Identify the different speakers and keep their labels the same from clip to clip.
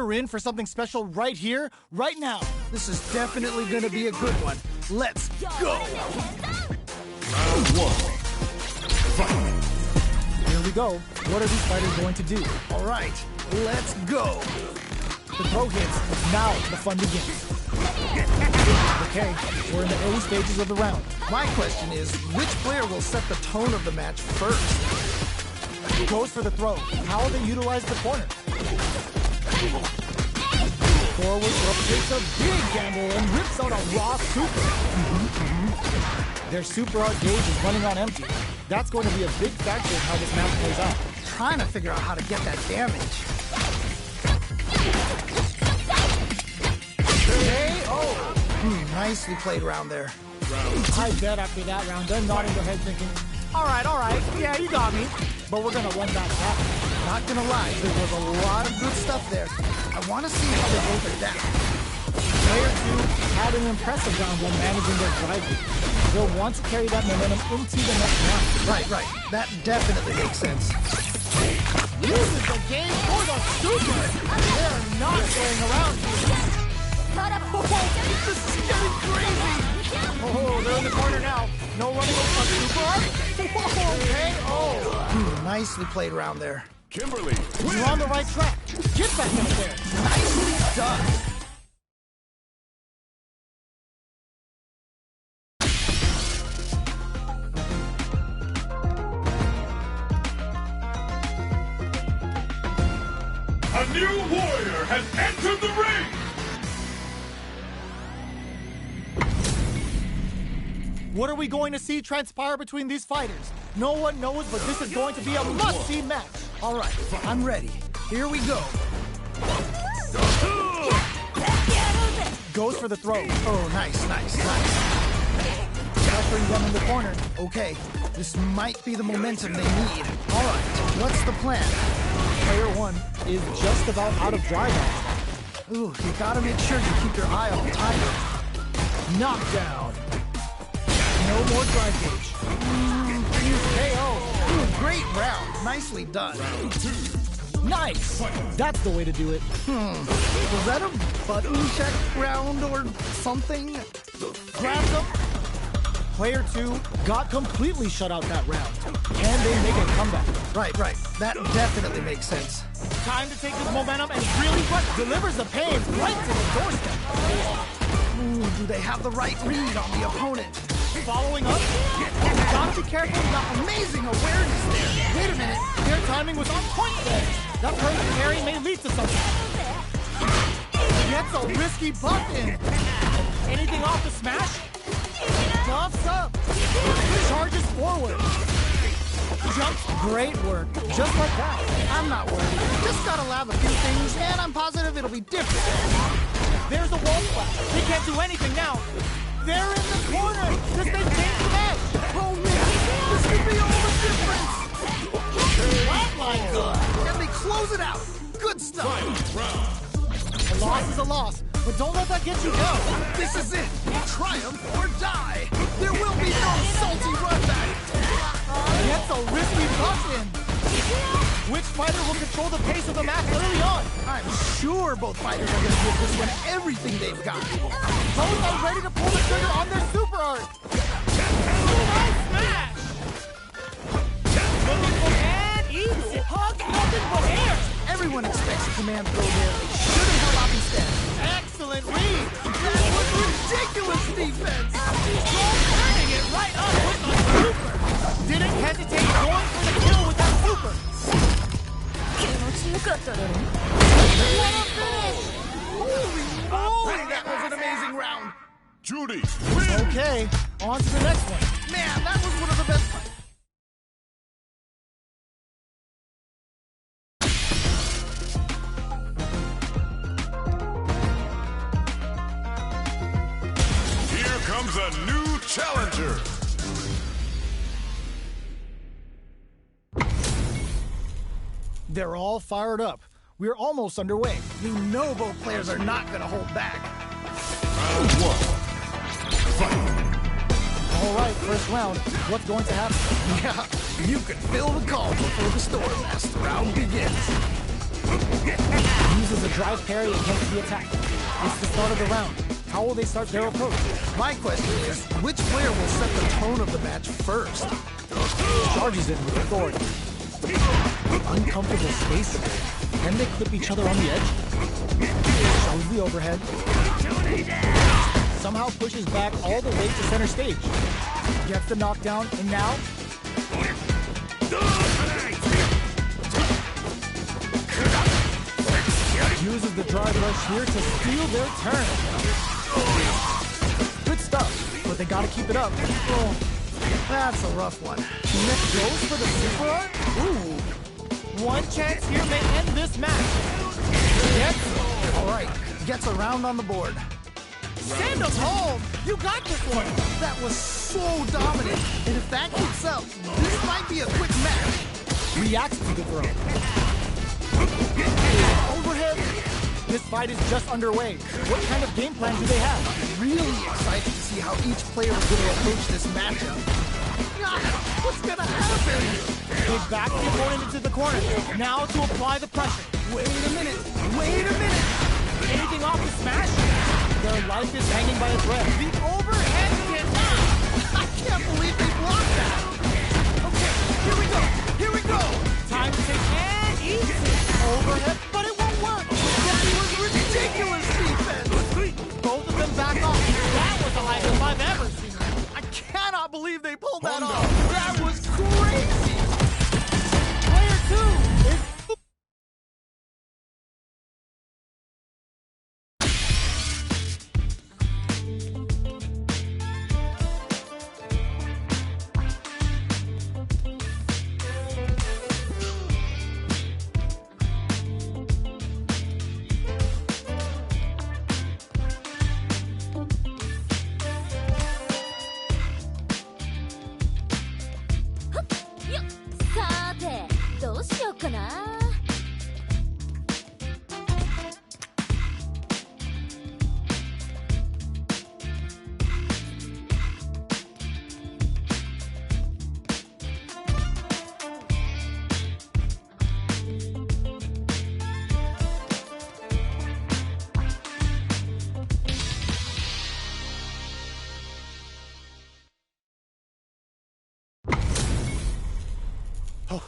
Speaker 1: we're in for something special right here, right now.
Speaker 2: This is definitely gonna be a good one. Let's go!
Speaker 3: Round 1. Fight!
Speaker 1: Here we go. What are these fighters going to do?
Speaker 2: All right, let's go!
Speaker 1: The throw hits. Now the fun begins. Okay, we're in the early stages of the round.
Speaker 2: My question is, which player will set the tone of the match first?
Speaker 1: Goes for the throw. How will they utilize the corner? Forward throw takes a big gamble and rips out a raw super. Their super art gauge is running on empty. That's going to be a big factor in how this match plays out.
Speaker 2: Trying to figure out how to get that damage. Nicely played round there.
Speaker 1: I bet after that round, they're nodding their head thinking, all right, yeah, you got me. But we're going to run that back.
Speaker 2: Not going to lie, there was a lot of good stuff there. I want to see how they both adapt.
Speaker 1: Player 2 had an impressive round when managing their drive. They'll want to carry that momentum into the next round.
Speaker 2: Right. That definitely makes sense.
Speaker 1: Uses the game for the super. They're not playing around here.
Speaker 2: This is getting crazy!
Speaker 1: Oh, they're in the corner now. No running over on super art. Okay,
Speaker 2: Nicely played round there.
Speaker 3: Kimberly,
Speaker 1: you're on the right track. Get back up there.
Speaker 2: Nicely done.
Speaker 3: a new warrior has entered the ring!
Speaker 1: What are we going to see transpire between these fighters? No one knows, but this is going to be a must-see match.
Speaker 2: All right, I'm ready. Here we go.
Speaker 1: Goes for the throw.
Speaker 2: Oh, nice.
Speaker 1: Pressuring them in the corner.
Speaker 2: Okay, this might be the momentum they need. All right, what's the plan?
Speaker 1: Player 1 is just about out of drive.
Speaker 2: Ooh, you gotta make sure you keep your eye on timing.
Speaker 1: Knockdown. No more drive gauge. KO.
Speaker 2: Ooh, great round. Nicely done.
Speaker 3: Round 2.
Speaker 1: Nice. That's the way to do it.
Speaker 2: Was that a button check round or something?
Speaker 1: Grabs him. Player 2 got completely shut out that round. And they make a comeback.
Speaker 2: Right. That definitely makes sense.
Speaker 1: Time to take this momentum and really delivers the pain right to the doorstep.
Speaker 2: Ooh, do they have the right read on the opponent?
Speaker 1: Following up. Gotta be careful.
Speaker 2: Amazing awareness there.
Speaker 1: Wait a minute. Their timing was on point there. That perfect parry may lead to something. Gets a risky button. Anything off the smash? Buffs up. Charges forward. Jumps. Great work. Just like that.
Speaker 2: I'm not worried. Just gotta lab a few things, and I'm positive it'll be different.
Speaker 1: There's a wall splash. They can't do anything now. They're in the corner. This may change the match.
Speaker 2: Oh man, this could be all the difference.
Speaker 1: Flatline good.
Speaker 2: And they close it out. Good stuff.
Speaker 1: A loss is a loss, but don't let that get you down.
Speaker 2: This is it. Triumph or die. There will be no salty run back.
Speaker 1: Gets a risky button. Which fighter will control the pace of the match early on?
Speaker 2: I'm sure both fighters are going to give this one everything they've got.
Speaker 1: Both are ready to pull the trigger on their super art. Nice smash. Looking for and eats it. Hug nothing but air.
Speaker 2: Everyone expects a command throw there. They should have held off instead.
Speaker 1: Excellent read.
Speaker 2: That was ridiculous defense.
Speaker 1: Turning it right up with the super. Didn't hesitate going for the kill with that super.
Speaker 2: What a finish! Holy moly, that was an amazing round.
Speaker 3: Judy,
Speaker 1: Okay, on to the next one.
Speaker 2: Man, that was one of the best.
Speaker 3: here comes a new challenger.
Speaker 1: They're all fired up. We're almost underway.
Speaker 2: We know both players are not going to hold back.
Speaker 3: Round 1. Fight.
Speaker 1: All right, first round. What's going to happen?
Speaker 2: Yeah, you can feel the call before the storm as the round begins.
Speaker 1: Uses a drive parry against the attack. It's the start of the round. How will they start their approach?
Speaker 2: My question is, which player will set the tone of the match first?
Speaker 1: Charges in with authority. Uncomfortable space. Can they clip each other on the edge? Shows the overhead. Somehow pushes back all the way to center stage. Gets the knockdown, and now... uses the drive rush here to steal their turn. Good stuff, but they gotta keep it up.
Speaker 2: Oh, that's a rough one.
Speaker 1: Next goes for the super art? Ooh. One chance here may end this match. Yes.
Speaker 2: All right, gets a round on the board.
Speaker 1: Send us home! You got this one!
Speaker 2: That was so dominant, and if that keeps up, this might be a quick match.
Speaker 1: Reacts to the throw. Overhead. This fight is just underway. What kind of game plan do they have?
Speaker 2: Really excited to see how each player is going to approach this matchup. What's going to happen?
Speaker 1: They back the opponent into the corner. Now to apply the pressure.
Speaker 2: Wait a minute. Wait a minute.
Speaker 1: Anything off the smash? Their life is hanging by a thread. The overhead hit.
Speaker 2: I can't believe they blocked that. Okay, here we go. Here we go.
Speaker 1: Time to take and easy. Overhead, but it won't work.
Speaker 2: That was ridiculous defense.
Speaker 1: Both of them back off. That was the highest I've ever seen.
Speaker 2: I cannot believe they pulled that off. That was crazy.
Speaker 1: Player 2 is...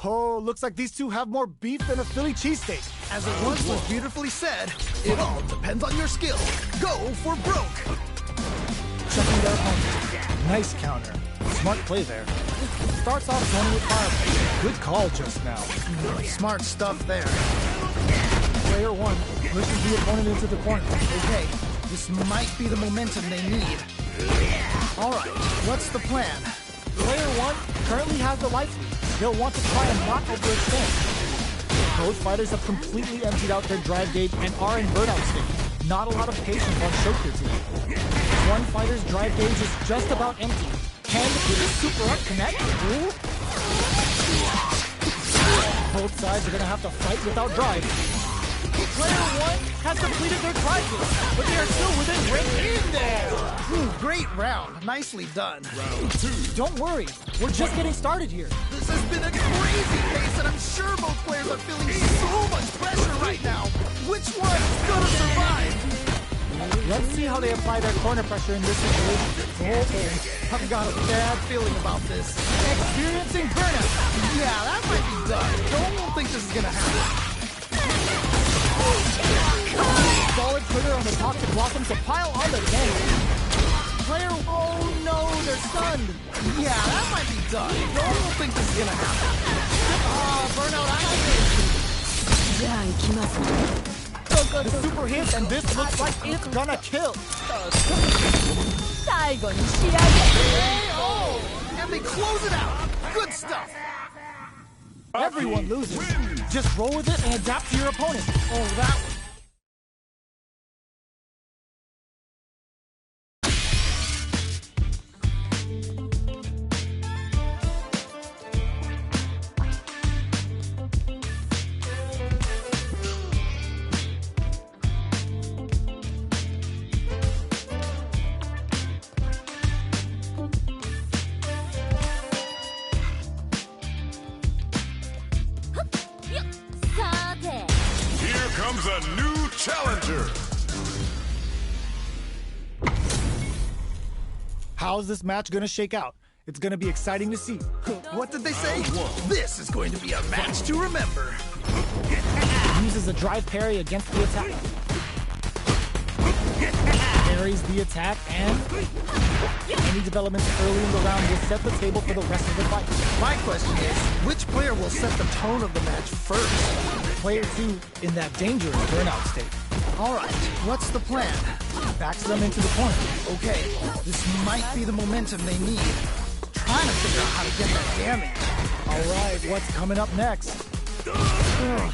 Speaker 1: Oh, looks like these two have more beef than a Philly cheesesteak.
Speaker 2: As it once was beautifully said, it all depends on your skill. Go for broke.
Speaker 1: Checking their opponent. Nice counter. Smart play there. Starts off zoning with fire. Good call just now.
Speaker 2: Smart stuff there.
Speaker 1: Player 1 pushes the opponent into the corner.
Speaker 2: Okay, this might be the momentum they need. All right, what's the plan?
Speaker 1: Player 1 currently has the life lead. They'll want to try and not overextend. Both fighters have completely emptied out their drive gauge and are in burnout state. Not a lot of patience on Shoker today. One fighter's drive gauge is just about empty. Can the super art connect? Ooh. Both sides are going to have to fight without drive. Player 1 has completed their drive gauge, but they are still within ring in there.
Speaker 2: Ooh, great round. Nicely done.
Speaker 3: Round 2.
Speaker 1: Don't worry, we're just getting started here.
Speaker 2: This has been a crazy pace, and I'm sure both players are feeling so much pressure right now. Which one's gonna survive?
Speaker 1: Let's see how they apply their corner pressure in this situation.
Speaker 2: I've got a bad feeling about this.
Speaker 1: Experiencing burnout.
Speaker 2: Yeah, that might be done. Don't think this is gonna happen.
Speaker 1: Solid trigger on the toxic blossom to pile on the damage. Player, oh no, they're stunned.
Speaker 2: Yeah, that might be done. Don't think this is gonna happen.
Speaker 1: Burnout activated. The super hit, and this looks like it's gonna kill.
Speaker 2: And they close it out. Good stuff.
Speaker 1: Everyone loses. Just roll with it and adapt to your opponent.
Speaker 2: Oh, that...
Speaker 3: fighter.
Speaker 1: How's this match gonna shake out? It's gonna be exciting to see.
Speaker 2: What did they say? This is going to be a match to remember.
Speaker 1: Uses a drive parry against the attack. Parries the attack, and any developments early in the round will set the table for the rest of the fight.
Speaker 2: My question is, which player will set the tone of the match first?
Speaker 1: Player 2 in that dangerous burnout state.
Speaker 2: All right, what's the plan?
Speaker 1: Backs them into the corner.
Speaker 2: Okay, this might be the momentum they need. Trying to figure out how to get that damage.
Speaker 1: All right, what's coming up next?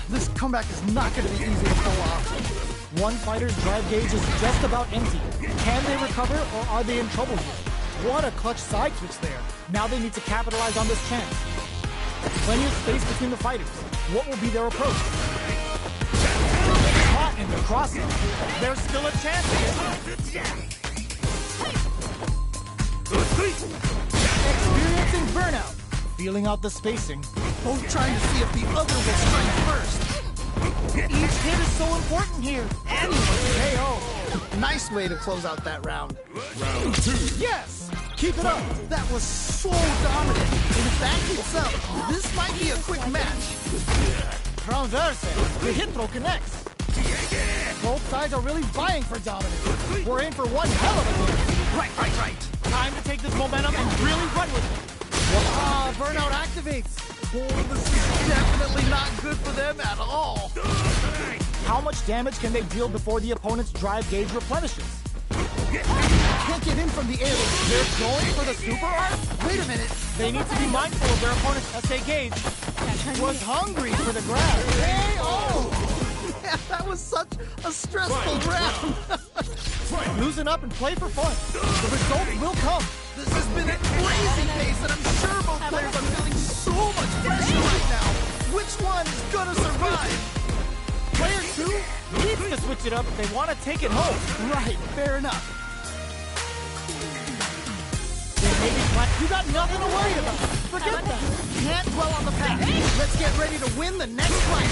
Speaker 2: This comeback is not going to be easy to pull off.
Speaker 1: One fighter's drive gauge is just about empty. Can they recover, or are they in trouble here? What a clutch side switch there. Now they need to capitalize on this chance. Plenty of space between the fighters. What will be their approach? Caught in the crossing. There's still a chance here. Experiencing burnout. Feeling out the spacing.
Speaker 2: Both trying to see if the other will strike first.
Speaker 1: Each hit is so important here.
Speaker 2: Anyway, KO. Nice way to close out that round.
Speaker 3: Round 2.
Speaker 1: Yes! Keep it up.
Speaker 2: That was so dominant. And if that keeps up, this might be a quick match.
Speaker 1: Transverse. The hit throw connects. Both sides are really vying for dominance. We're in for one hell of a game.
Speaker 2: Right.
Speaker 1: Time to take this momentum and really run with it. Burnout activates.
Speaker 2: Oh, this is definitely not good for them at all.
Speaker 1: How much damage can they deal before the opponent's drive gauge replenishes?
Speaker 2: Can't get in from the air.
Speaker 1: They're going for the super art?
Speaker 2: Wait a minute.
Speaker 1: They need to be mindful of their opponent's SA gauge. Was hungry for the grab.
Speaker 2: Yeah, that was such a stressful round.
Speaker 1: Loosen up and play for fun. The result will come.
Speaker 2: This has been a crazy pace, and I'm sure both players are feeling so much pressure right now. Which one is gonna survive?
Speaker 1: Player 2 needs to switch it up if they want to take it home.
Speaker 2: Right, fair enough.
Speaker 1: You got nothing to worry about. Forget that.
Speaker 2: Can't dwell on the past. Let's get ready to win the next fight.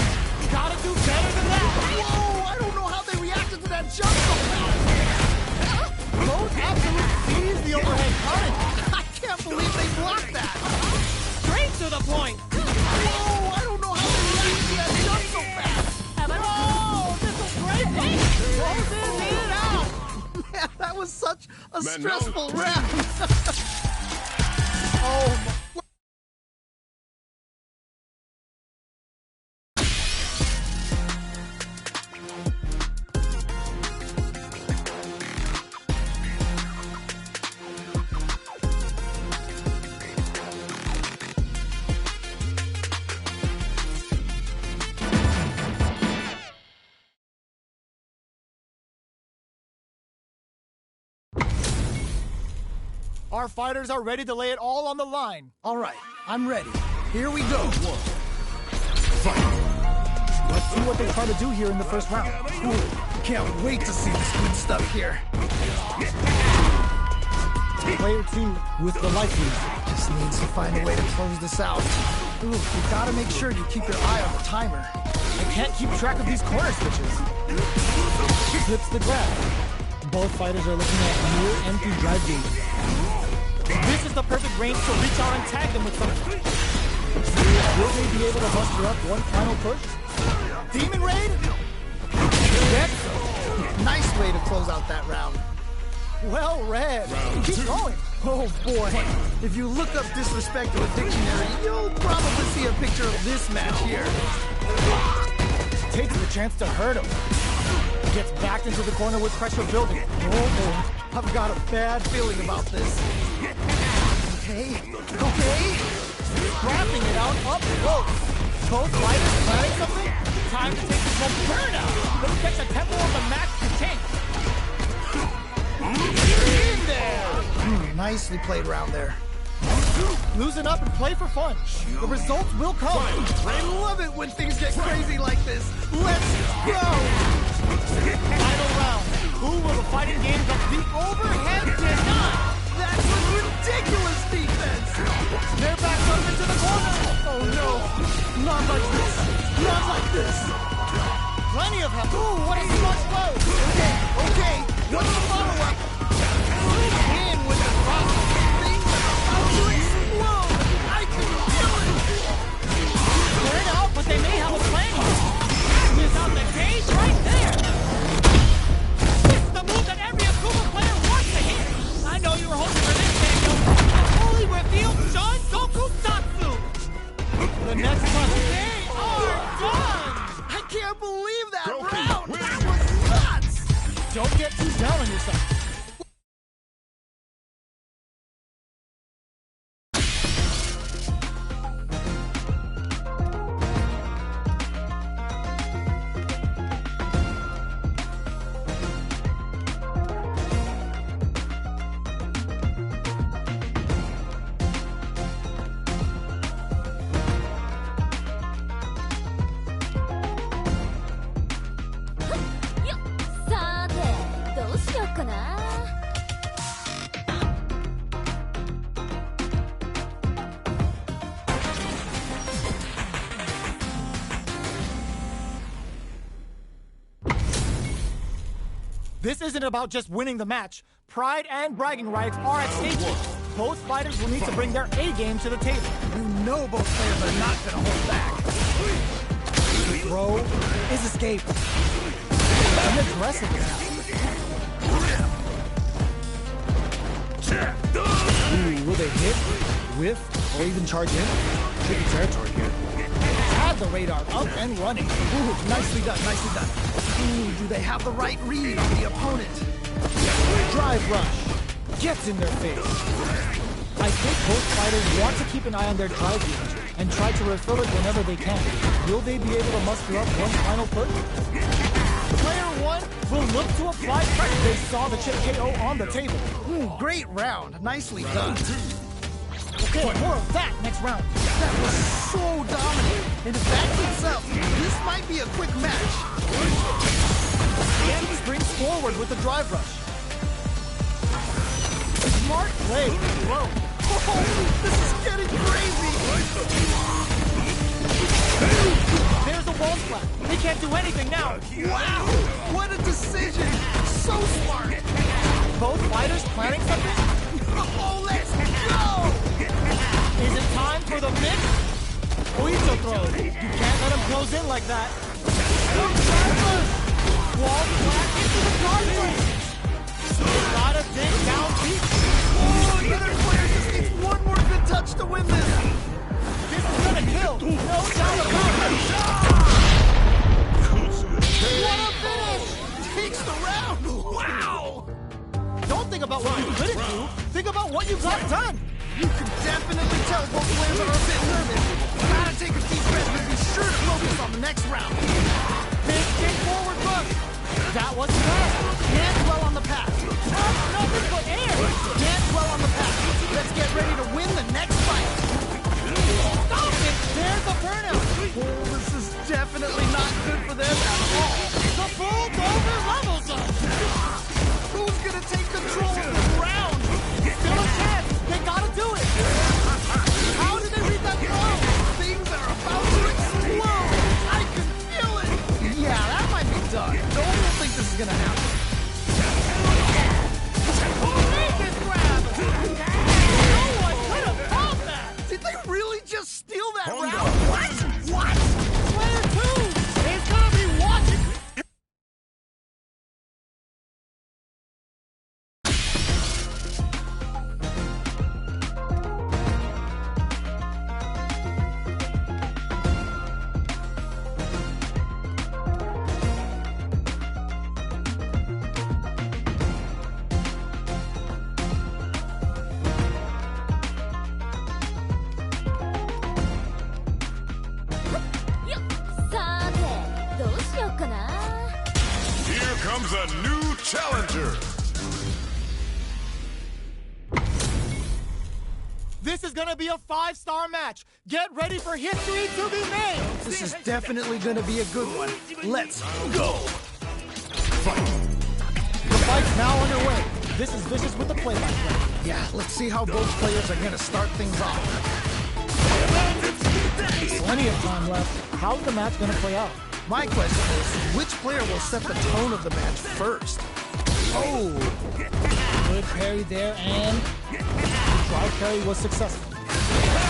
Speaker 1: Gotta do better than that.
Speaker 2: Whoa, I don't know how they reacted to that jump so fast.
Speaker 1: Both absolute sees the overhead coming.
Speaker 2: I can't believe they blocked that.
Speaker 1: Straight to the point.
Speaker 2: Whoa, I don't know how they reacted to that jump so fast.
Speaker 1: Whoa, this is crazy. Close in and out.
Speaker 2: Man, that was such a stressful round.
Speaker 1: Oh, my. Our fighters are ready to lay it all on the line.
Speaker 2: All right, I'm ready. Here we go.
Speaker 1: Let's see what they try to do here in the first round.
Speaker 2: Ooh, can't wait to see this good stuff here.
Speaker 1: Player 2 with the life lead.
Speaker 2: Just needs to find a way to close this out. Ooh, you gotta make sure you keep your eye on the timer.
Speaker 1: I can't keep track of these corner switches. Flips the grab. Both fighters are looking at near empty drive gauge. This is the perfect range to reach out and tag them with something. Will they be able to muster up one final push? Demon Raid? That's
Speaker 2: Nice way to close out that round.
Speaker 1: well read.
Speaker 3: Round
Speaker 1: Keep
Speaker 3: 2.
Speaker 1: going.
Speaker 2: Oh boy, if you look up disrespect in a dictionary, you'll probably see a picture of this match here.
Speaker 1: Takes the chance to hurt him. Gets backed into the corner with pressure building.
Speaker 2: Oh, I've got a bad feeling about this. Okay.
Speaker 1: Scrapping it out up close. Both fighters planning something? Time to take this one burnout. Let's catch the tempo of the match to change. In there.
Speaker 2: Nicely played round there.
Speaker 1: Loosen up and play for fun. The results will come.
Speaker 2: I love it when things get crazy like this. Let's go!
Speaker 1: Final round. Who will the fighting games of the overhead deny?
Speaker 2: That was ridiculous defense!
Speaker 1: They're back up into the corner.
Speaker 2: Oh no! Not like this! Not like this!
Speaker 1: Plenty
Speaker 2: of help.
Speaker 1: Ooh, what a smart blow!
Speaker 2: Okay, what's the follow-up? In with the drop. Things are about to explode. I can feel it.
Speaker 1: They're out, but they may have a plan. Is out the cage right there. This is the move that every Akuma player wants to hit. I know you were hoping for this, Daniel. The fully revealed John Goku Satsu. The next one, they are done.
Speaker 2: I can't believe that
Speaker 3: Goku
Speaker 2: round.
Speaker 3: wins.
Speaker 2: That was nuts.
Speaker 1: Don't get too down on yourself. This isn't about just winning the match. Pride and bragging rights are at stake. Both fighters will need to bring their A game to the table.
Speaker 2: You know both players are not going to hold back.
Speaker 1: The throw is escape. And aggressive now. Ooh, will they hit, whiff, or even charge in? Tricky territory here. Had the radar up and running.
Speaker 2: Ooh, nicely done, nicely done. Ooh, do they have the right read on the opponent?
Speaker 1: Drive rush. Gets in their face. I think both fighters want to keep an eye on their drive gauge and try to refill it whenever they can. Will they be able to muster up one final push? Player one will look to apply pressure. They saw the chip KO on the table.
Speaker 2: Ooh, great round. Nicely done.
Speaker 1: Okay, more of that next round.
Speaker 2: That was so dominant. And if that keeps up, this might be a quick match.
Speaker 1: And he springs forward with the drive rush. Smart play. Whoa.
Speaker 2: Oh, this is getting crazy.
Speaker 1: There's a wall slap. They can't do anything now.
Speaker 2: Wow, what a decision. So smart.
Speaker 1: Both fighters planning something?
Speaker 2: Oh, let's go.
Speaker 1: Is it time for the mix? Oicho throw. You can't let him close in like that. Wall flat into the guardrail. Gotta dig down deep.
Speaker 2: Oh, the other player just needs one more good touch to win this.
Speaker 1: This is gonna kill. No doubt about it. What a finish!
Speaker 2: Takes the round. Wow.
Speaker 1: Don't think about what you couldn't do. Think about what you got done.
Speaker 2: You can definitely tell both players are a bit nervous. Gotta take a deep breath and be sure to focus on the next round.
Speaker 1: Big kick forward look. That was fast.
Speaker 2: Can't dwell on the past.
Speaker 1: Nothing but air.
Speaker 2: Can't dwell on the past. Let's get ready to win the next fight.
Speaker 1: Stop it. There's a burnout.
Speaker 2: Oh, this is definitely not good for them at all.
Speaker 1: The bulldozer levels up.
Speaker 2: Who's gonna take control of this round?
Speaker 1: Still a chance. They gotta do it. How did they read that throw?
Speaker 2: Things are about to explode. I can feel it. Yeah, that might be done. Don't think this is gonna happen.
Speaker 1: Naked grab. No one could have thought that.
Speaker 2: Did they really just steal that
Speaker 3: Honda.
Speaker 2: round? What?
Speaker 1: Player two is gonna be watching.
Speaker 3: Here comes a new challenger.
Speaker 1: This is gonna be a 5-star match. Get ready for history to be made.
Speaker 2: This is definitely gonna be a good one. Let's go.
Speaker 1: The fight's now underway. This is Vicious with the play-by-play.
Speaker 2: Yeah, let's see how both players are gonna start things off.
Speaker 1: Plenty of time left. How's the match gonna play out?
Speaker 2: My question is, which player will set the tone of the match first?
Speaker 1: Oh, good parry there, and the drive parry was successful.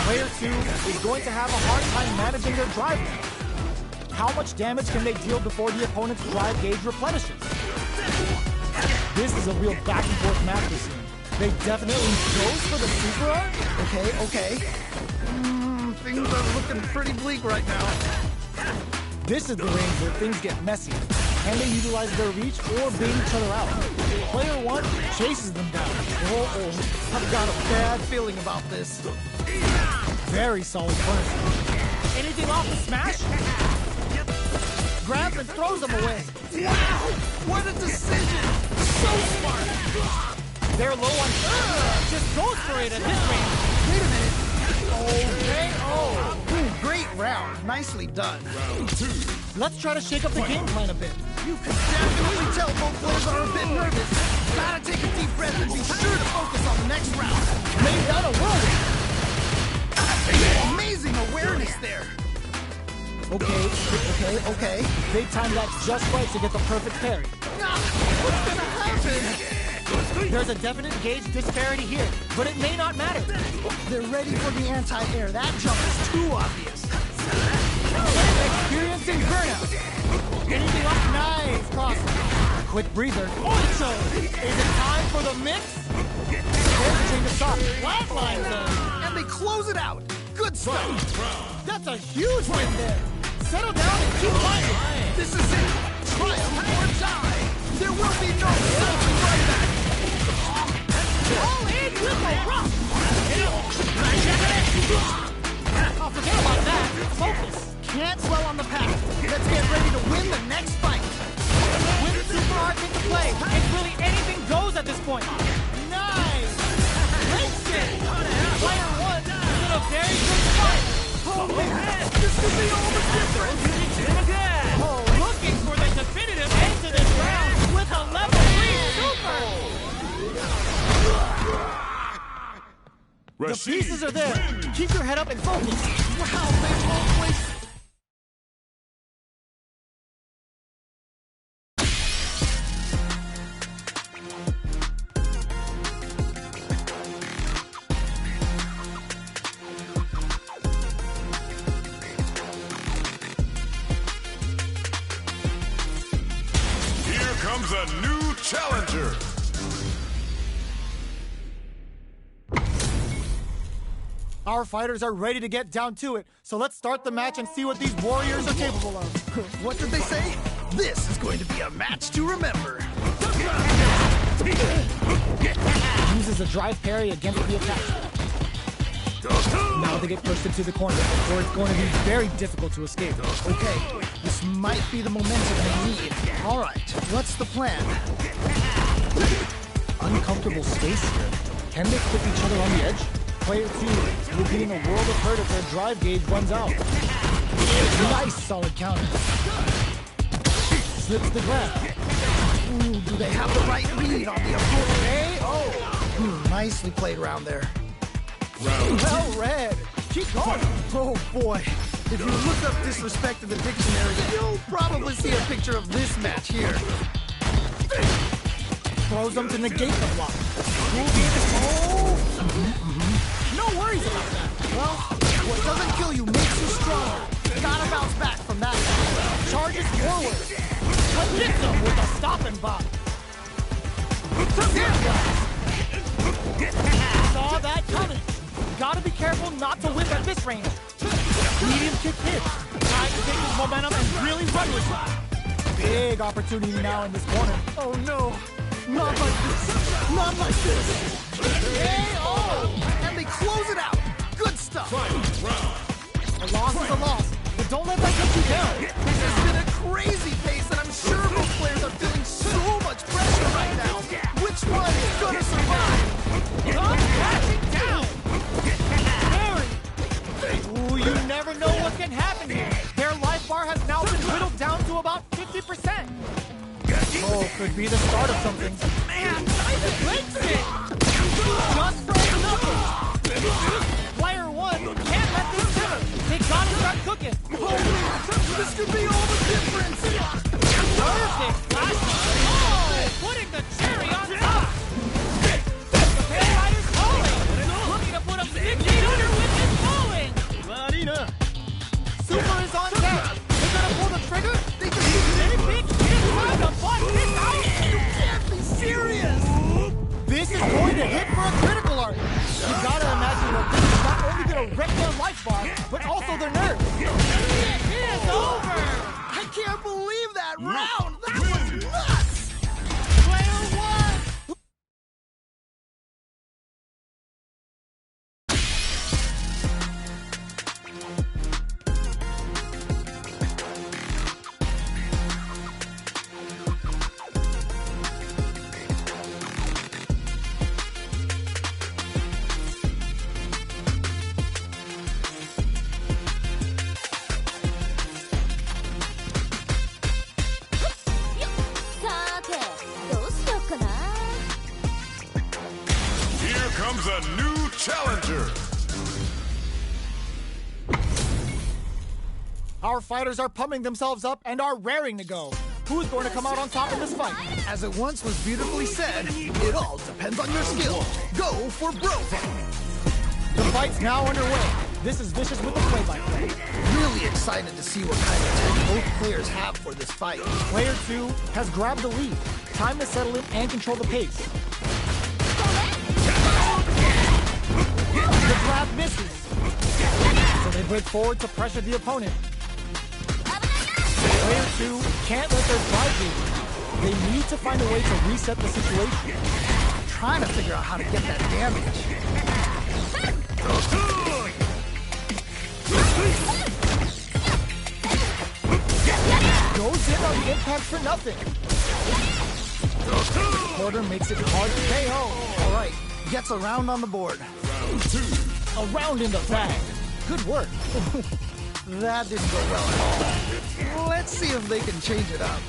Speaker 1: Player 2 is going to have a hard time managing their drive now. How much damage can they deal before the opponent's drive gauge replenishes? This is a real back and forth match this year. They definitely goes for the super arm.
Speaker 2: Okay. Things are looking pretty bleak right now.
Speaker 1: This is the range where things get messy. Can they utilize their reach or bait each other out? Player 1 chases them down.
Speaker 2: I've got a bad feeling about this.
Speaker 1: Very solid punishment. Anything off the smash? Grabs and throws them away.
Speaker 2: Wow! What a decision! So smart!
Speaker 1: They're low on... just goes for it at this range.
Speaker 2: Wait a minute.
Speaker 1: Okay,
Speaker 2: Great round. Nicely done.
Speaker 3: Round 2.
Speaker 1: Let's try to shake up the game plan a bit.
Speaker 2: You can definitely tell both players are a bit nervous. Gotta take a deep breath and be sure to focus on the next round.
Speaker 1: Made that a whirlwind.
Speaker 2: Amazing awareness there. Okay.
Speaker 1: They timed that just right to get the perfect parry.
Speaker 2: What's gonna happen?
Speaker 1: There's a definite gauge disparity here, but it may not matter.
Speaker 2: They're ready for the anti-air. That jump is too obvious.
Speaker 1: Experiencing burnout. Anything up? Nice cross. Quick breather. So, is it time for the mix? There's a change of stop. Flatline zone.
Speaker 2: And they close it out. Good stuff.
Speaker 1: That's a huge win there. Settle down and keep fighting.
Speaker 2: This is it. Triumph or die. There will be no stopping right back.
Speaker 1: All in with a rock. Oh, forget about that. Focus.
Speaker 2: Can't dwell on the past. Let's get ready to win the next fight.
Speaker 1: With super arts into play, it's really anything goes at this point. Nice. Great shit. Player 1 did a very good fight.
Speaker 2: Oh man, this could be all the difference.
Speaker 1: Oh, looking for the definitive end to this round with a level 3 super. The pieces are there. Keep your head up and focus.
Speaker 2: Wow, they always...
Speaker 3: Here comes a new challenger.
Speaker 1: Our fighters are ready to get down to it, so let's start the match and see what these warriors are capable of.
Speaker 2: What did they say? This is going to be a match to remember.
Speaker 1: Uses a drive parry against the attack. Now they get pushed into the corner, where it's going to be very difficult to escape.
Speaker 2: Okay, this might be the momentum they need. All right, what's the plan?
Speaker 1: Uncomfortable space here. Can they clip each other on the edge? Player 2 will be in a world of hurt if their drive gauge runs out. Nice solid counter. Slips the grab.
Speaker 2: Ooh, do they have the right read on the opponent? Nicely played around there.
Speaker 1: Well read. Keep going.
Speaker 2: Oh boy, if you look up disrespect in the dictionary, you'll probably see a picture of this match here.
Speaker 1: Throws them to negate the block. No worries about that.
Speaker 2: Well, what doesn't kill you makes you stronger. Gotta bounce back from that.
Speaker 1: Charges forward. Hits him with a stop and bop. Saw that coming. Gotta be careful not to whip at this range. Medium kick hit. Try to take his momentum and really run with it. Big opportunity now in this corner.
Speaker 2: Oh no, not like this. Not like this. And they close it out. Good stuff.
Speaker 1: A loss is a loss, but don't let that get you down.
Speaker 2: This has been a crazy pace, and I'm sure both players are feeling so much pressure right now. Which one is gonna survive?
Speaker 1: Crashing down. Ooh, you never know what can happen here. Their life bar has now been whittled down to about 50%. Oh, could be the start of something. Man, I breaks it. Just breaks nothing. Player 1 can't let this simmer. Takes Gotta start cooking.
Speaker 2: This could be all the difference.
Speaker 1: Perfect. Putting the cherry on top. The Pale Rider's falling. Looking to put up 1600 with his falling. Super is on deck. They're gonna pull the trigger. They just think it's time to bust this out.
Speaker 2: You can't be serious.
Speaker 1: This is going to hit for a critical art. You gotta imagine that this is not only gonna wreck their life bar, but also their nerves. It's over.
Speaker 2: I can't believe that round. That was nuts.
Speaker 1: Player one.
Speaker 3: Here comes a new challenger.
Speaker 1: Our fighters are pumping themselves up and are raring to go. Who's going to come out on top in this fight?
Speaker 2: As it once was beautifully said, it all depends on your skill. Go for broke.
Speaker 1: The fight's now underway. This is Vicious with the play-by-play.
Speaker 2: Really excited to see what kind of tech both players have for this fight.
Speaker 1: Player 2 has grabbed the lead. Time to settle in and control the pace. The grab misses. So they break forward to pressure the opponent. Player 2 can't let their drive lead. They need to find a way to reset the situation.
Speaker 2: Trying to figure out how to get that damage.
Speaker 1: Goes in on the impact for nothing. Porter makes it hard to KO.
Speaker 2: All right, gets a round on the board.
Speaker 1: A round in the bag. Good work.
Speaker 2: That didn't go well at all. Let's see if they can change it up.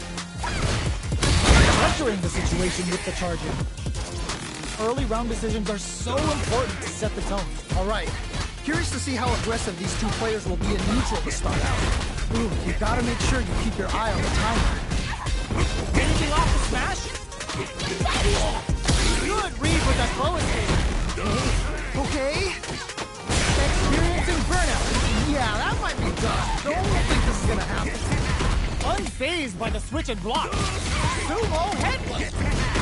Speaker 1: Pressuring the situation with the charging. Early round decisions are so important to set the tone.
Speaker 2: All right, curious to see how aggressive these two players will be in neutral to start out. Ooh, you gotta make sure you keep your eye on the timer.
Speaker 1: Anything off the smash? Good read with that flow escape.
Speaker 2: Okay.
Speaker 1: Experiencing burnout.
Speaker 2: Yeah, that might be tough. Don't think this is gonna happen.
Speaker 1: Unfazed by the switch and block. Sumo headbutt.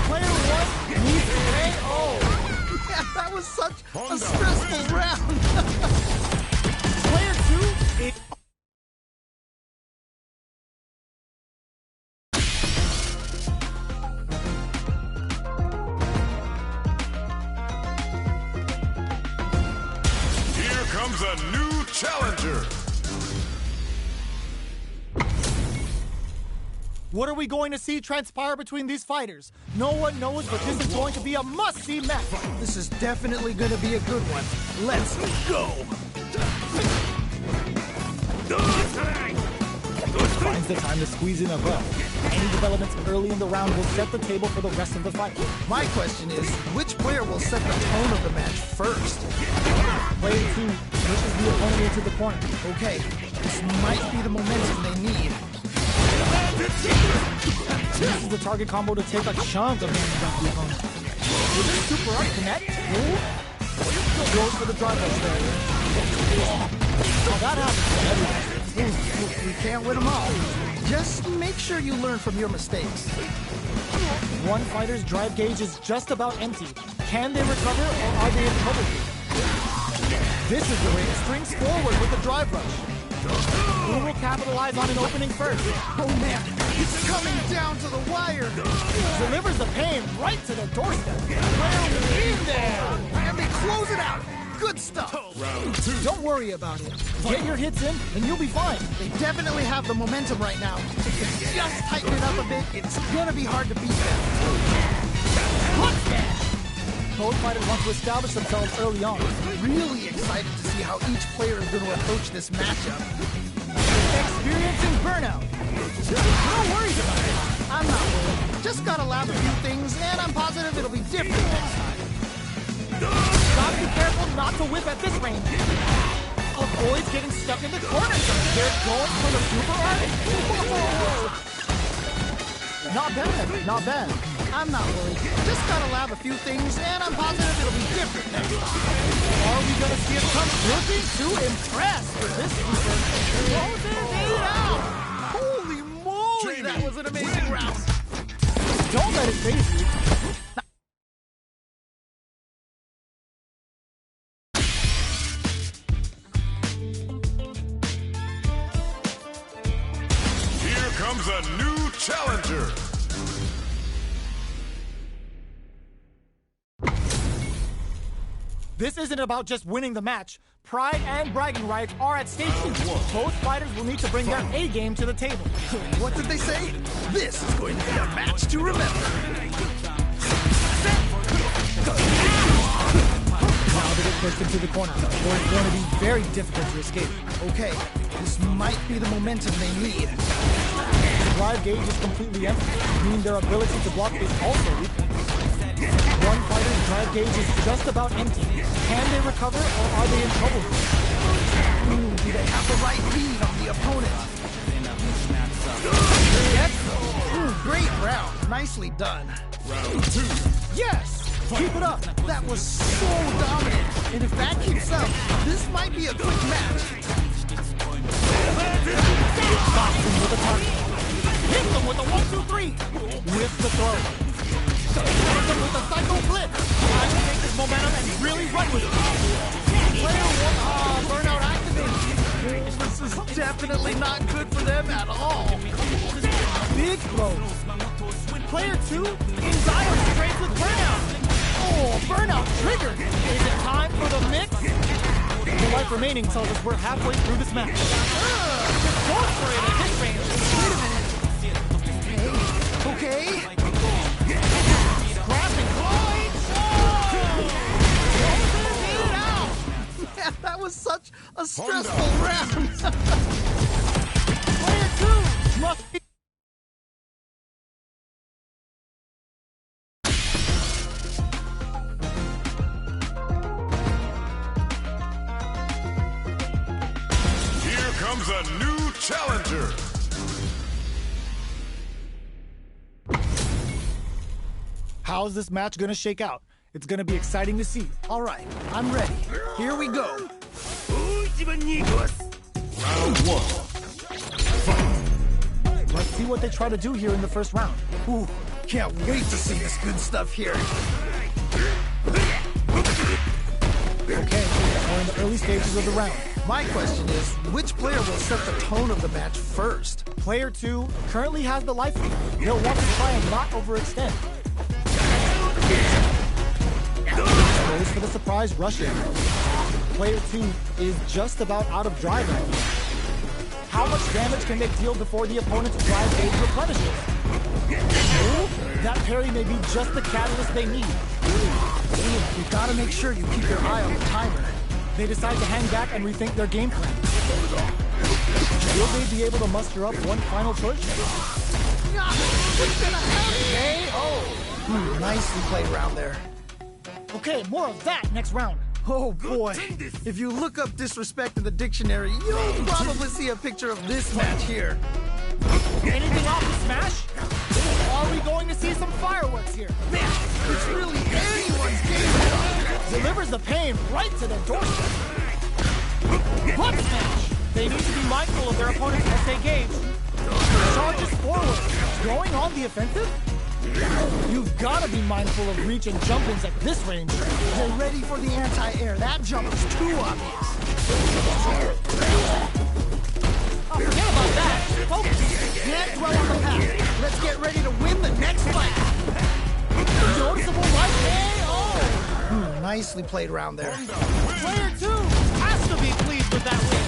Speaker 1: Player 1 needs KO.
Speaker 2: Yeah, that was such a stressful round.
Speaker 1: Player 2 is...
Speaker 3: Here comes a new challenger.
Speaker 1: What are we going to see transpire between these fighters? No one knows, but this is going to be a must-see match.
Speaker 2: This is definitely gonna be a good one. Let's go.
Speaker 1: Finds the time to squeeze in a buff. Any developments early in the round will set the table for the rest of the fight.
Speaker 2: My question is, which player will set the tone of the match first?
Speaker 1: Player 2 pushes the opponent into the corner.
Speaker 2: Okay, this might be the momentum they need.
Speaker 1: This is the target combo to take a chunk of damage off the opponent. Will the super art connect? Goes for the drive rush there. Well, that happens to everybody.
Speaker 2: We can't win them all. Just make sure you learn from your mistakes.
Speaker 1: One fighter's drive gauge is just about empty. Can they recover or are they in trouble? This is the way it springs forward with the drive rush. Who will capitalize on an opening first?
Speaker 2: Oh man, it's coming down to the wire.
Speaker 1: Delivers the pain right to their doorstep. Player in there.
Speaker 2: And they close it out. Good stuff.
Speaker 1: Don't worry about it. Get your hits in and you'll be fine.
Speaker 2: They definitely have the momentum right now. If they just tighten it up a bit, it's gonna be hard to beat them.
Speaker 1: Hook smash! Both fighters want to establish themselves early on.
Speaker 2: Really excited to see how each player is going to approach this matchup.
Speaker 1: Experiencing burnout. No worries about it.
Speaker 2: I'm not worried. Just gotta lab a few things, and I'm positive it'll be different next time.
Speaker 1: Gotta be careful not to whip at this range.
Speaker 2: A
Speaker 1: avoids getting stuck in the corner. They're going for the super art. Not bad, not bad.
Speaker 2: I'm not worried. Just gotta lab a few things, and I'm positive it'll be different next time.
Speaker 1: Are we gonna see it come looking to impress with this super?
Speaker 2: Out! Holy moly, that was an amazing round.
Speaker 1: Don't let it phase you.
Speaker 3: Here comes a new challenger.
Speaker 1: This isn't about just winning the match. Pride and bragging rights are at stake here. Both fighters will need to bring their A game to the table.
Speaker 2: What did they say? This is going to be a match to remember.
Speaker 1: Now they get pushed into the corner, or it's going to be very difficult to escape.
Speaker 2: Okay, this might be the momentum they need.
Speaker 1: The drive gauge is completely empty, meaning their ability to block is also weak. One fighter's drive gauge is just about empty. Can they recover, or are they in trouble?
Speaker 2: Do they have the right read on the opponent?
Speaker 1: Yes.
Speaker 2: Great round. Nicely done.
Speaker 3: Round 2.
Speaker 1: Yes! Keep it up!
Speaker 2: That was so dominant. And if that keeps up, this might be a quick match.
Speaker 1: Stops him with a target. Hits him with a 1-2-3. With the throw. Hits him with a psycho flip. Trying to take this momentum and really run with it. Player 1, burnout activated.
Speaker 2: This is definitely not good for them at all.
Speaker 1: Big throws. Player 2 in dire straits with burnout. Oh, burnout triggered. Is it time for the mix? The life remaining tells us we're halfway through this match. Just going for it at this range.
Speaker 2: Wait a minute. Okay.
Speaker 1: Grabbing Clyde.
Speaker 2: Man, that was such a stressful round.
Speaker 1: Player 2 must be.
Speaker 3: Here comes a new challenger.
Speaker 1: How's this match gonna shake out? It's gonna be exciting to see.
Speaker 2: All right, I'm ready. Here we go.
Speaker 3: Round 1.
Speaker 1: Let's see what they try to do here in the first round.
Speaker 2: Ooh, can't wait to see this good stuff here.
Speaker 1: Okay, we're in the early stages of the round.
Speaker 2: My question is, which player will set the tone of the match first?
Speaker 1: Player 2 currently has the life lead. He'll want to try and not overextend. Goes for the surprise rush in. Player 2 is just about out of drive right now. How much damage can they deal before the opponent's drive gauge replenishes? Oh, that parry may be just the catalyst they need.
Speaker 2: You gotta make sure you keep your eye on the timer.
Speaker 1: They decide to hang back and rethink their game plan. Will they be able to muster up one final push?
Speaker 2: What's gonna happen?
Speaker 1: KO!
Speaker 2: Nicely played round there.
Speaker 1: Okay, more of that next round.
Speaker 2: Oh boy, if you look up disrespect in the dictionary, you'll probably see a picture of this match here.
Speaker 1: Anything off the smash? Are we going to see some fireworks here?
Speaker 2: Man, it's really anyone's game.
Speaker 1: Delivers the pain right to their doorstep. Butt smash! They need to be mindful of their opponent's SA gauge. Charges forward. Going on the offensive? You've got to be mindful of reach and jump-ins at this range.
Speaker 2: They're ready for the anti-air. That jump is too obvious.
Speaker 1: Oh, forget about that. Focus.
Speaker 2: Can't dwell on the past. Let's get ready to win the next fight.
Speaker 1: Noticeable right KO.
Speaker 2: Nicely played round there.
Speaker 1: Player 2 has to be pleased with that win.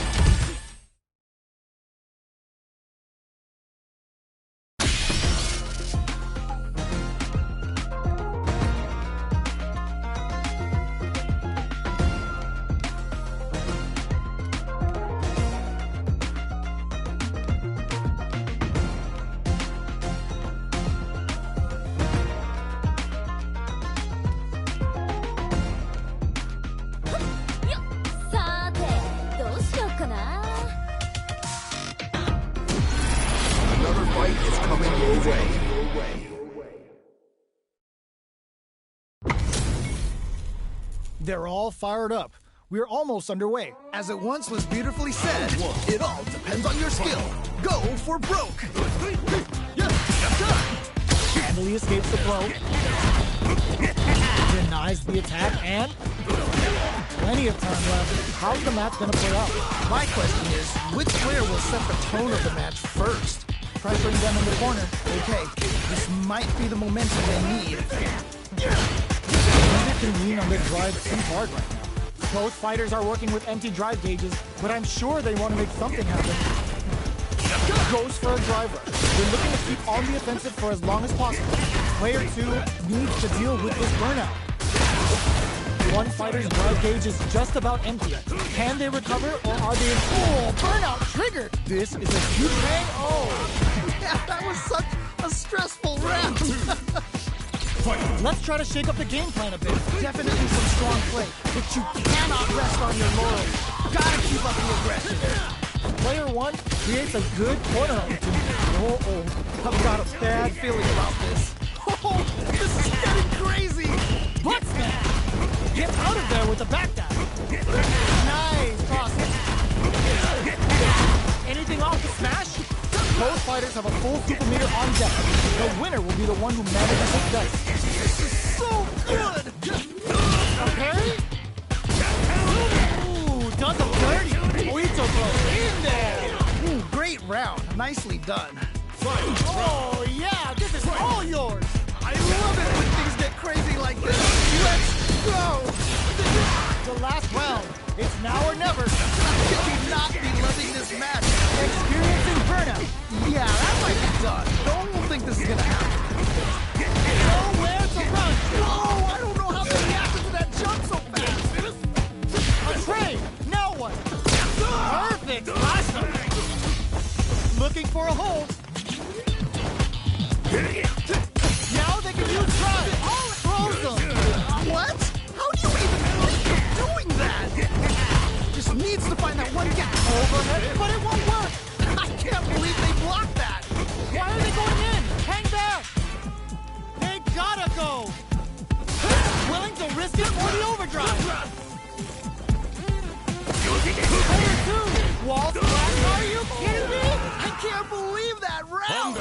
Speaker 1: They're all fired up. We're almost underway.
Speaker 2: As it once was beautifully said, it all depends on your skill. Go for broke.
Speaker 1: Handily escapes the blow. Denies the attack, and plenty of time left. How's the match gonna play out?
Speaker 2: My question is, which player will set the tone of the match first?
Speaker 1: Pressuring them in the corner.
Speaker 2: Okay, this might be the momentum they need.
Speaker 1: Neither can lean on the drive too hard right now. Both fighters are working with empty drive gauges, but I'm sure they want to make something happen. Goes for a drive rush. They're looking to keep on the offensive for as long as possible. Player 2 needs to deal with this burnout. One fighter's drive gauge is just about empty. Can they recover, or are they in burnout triggered? This is a huge bang.
Speaker 2: Yeah, that was such a stressful round.
Speaker 1: Let's try to shake up the game plan a bit.
Speaker 2: Definitely some strong play, but you cannot rest on your laurels. Gotta keep up the aggression.
Speaker 1: Player 1 creates a good corner opportunity. I've got a bad feeling about this.
Speaker 2: Oh, this is getting crazy.
Speaker 1: Butt smash! Get out of there with the back dash. Nice toss. Anything off the smash? Both fighters have a full super meter on deck. The winner will be the one who manages it best.
Speaker 2: This is so good.
Speaker 1: A parry? Ooh, does a dirty. Oito blow in there.
Speaker 2: Ooh, great round. Nicely done.
Speaker 1: Oh, yeah, this is all yours.
Speaker 2: I love it when things get crazy like this. Let's go.
Speaker 1: The last round. It's now or never.
Speaker 2: Could you not be loving this match?
Speaker 1: Experiencing burnout.
Speaker 2: Yeah, that might be done. No one will think this is gonna happen.
Speaker 1: Nowhere to run.
Speaker 2: Whoa, I don't know how they reacted to that jump so fast.
Speaker 1: A trade. Now what? Perfect. Last one. Looking for a hole. Now they can use drive. Throws them.
Speaker 2: What? How do you even think of doing that? Just needs to find that one gap.
Speaker 1: Overhead, but it won't work.
Speaker 2: I can't believe they blocked that.
Speaker 1: Why are they going in? Hang back. They gotta go. Willing to risk it for the overdrive. Player 2. Wall splash. Are you kidding me?
Speaker 2: I can't believe that round.